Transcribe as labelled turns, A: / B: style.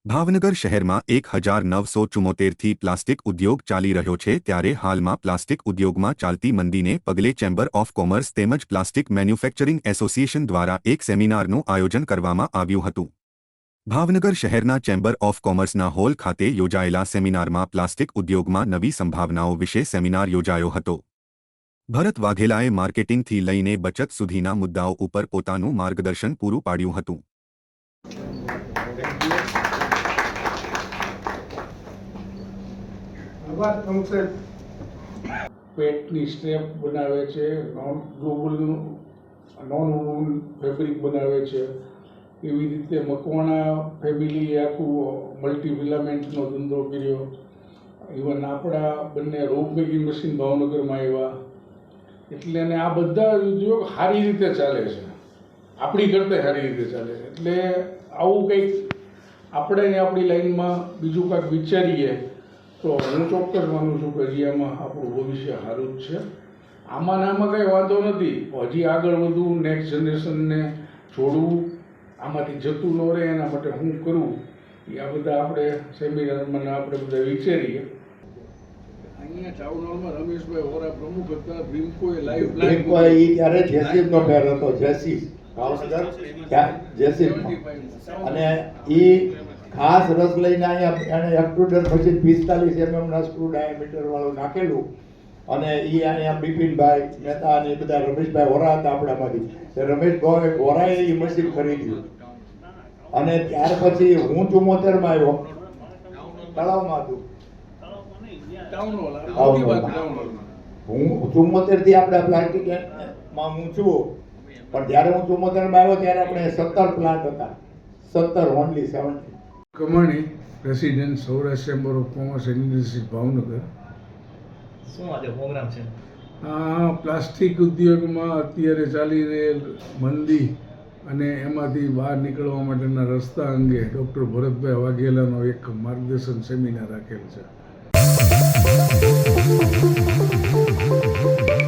A: ભાવનગર શહેરમાં 1974થી પ્લાસ્ટિક ઉદ્યોગ ચાલી રહ્યો છે ત્યારે હાલમાં પ્લાસ્ટિક ઉદ્યોગમાં ચાલતી મંદીને પગલે ચેમ્બર ઓફ કોમર્સ તેમજ પ્લાસ્ટિક મેન્યુફેક્ચરિંગ એસોસિએશન દ્વારા એક સેમિનારનું આયોજન કરવામાં આવ્યું હતું। ભાવનગર શહેરના ચેમ્બર ઓફ કોમર્સના હોલ ખાતે યોજાયેલા સેમિનારમાં પ્લાસ્ટિક ઉદ્યોગમાં નવી સંભાવનાઓ વિશે સેમિનાર યોજાયો હતો। ભરત વાઘેલાએ માર્કેટિંગથી લઈને બચત સુધીના મુદ્દાઓ ઉપર પોતાનું માર્ગદર્શન પૂરું પાડ્યું હતું।
B: પેટની સ્ટ્રેપ બનાવે છે, ગ્લોબલ નોન વૂવન ફેબ્રિક બનાવે છે। એવી રીતે મકવાણા ફેમિલીએ આખું મલ્ટી ફિલામેન્ટનો ધંધો કર્યો। ઇવન આપણા બંને રોપ મેકિંગ મશીન ભાવનગરમાં આવ્યા। એટલે ને આ બધા ઉદ્યોગ સારી રીતે ચાલે છે, આપણી કરતાં સારી રીતે ચાલે છે। એટલે આવું કંઈક આપણે ને આપણી લાઈનમાં બીજું કાંઈક વિચારીએ તો હું ચોક્કસ માનું છું કે હજી આમાં આપણું ભવિષ્ય સારું જ છે। આમાં ને આમાં કંઈ વાંધો નથી, હજી આગળ વધવું, નેક્સ્ટ જનરેશનને જોડવું, આમાંથી જતું ન રહે એના માટે હું કરું એ આ બધા આપણે સેમિનારમાં આપણે બધા વિચારીએ। અહીંયા ટાઉન હોલમાં રમેશભાઈ વોરા પ્રમુખ હતા, ડ્રીમકોએ લાઈવ પ્લાન
C: ત્યારે જેસીબનો ફેર હતો, જેસી ભાવનગર જેસી, અને એ ખાસ રસ લઈને અહીંયા એણે એક્સ્ટ્રુડર પછી 45 mm સ્ક્રૂ ડાયામીટર વાળું નાખેલું, અને એ અહીંયા બિપિનભાઈ મહેતા અને બધા રમેશભાઈ વોરા હતા આપણામાંથી, રમેશભાઈ વોરાએ એ મશીન ખરીદ્યું। અને ત્યાર પછી હું 74માં આવ્યો, તળાવમાં હતું, હું 74 થી આપણે પ્લાસ્ટિકમાં હું છું, પણ જ્યારે હું 74માં આવ્યો ત્યારે આપણે 17 પ્લાન્ટ હતા, 17 ઓનલી 70।
B: કમાણી resident Saurashtra chamber of commerce and industries Bhavnagar.
D: શું આજે પ્રોગ્રામ છે?
B: પ્લાસ્ટિક ઉદ્યોગમાં અત્યારે ચાલી રહેલ મંદી અને એમાંથી બહાર નીકળવા માટેના રસ્તા અંગે ડૉક્ટર ભરતભાઈ વાઘેલાનો એક માર્ગદર્શન સેમિનાર રાખેલ છે।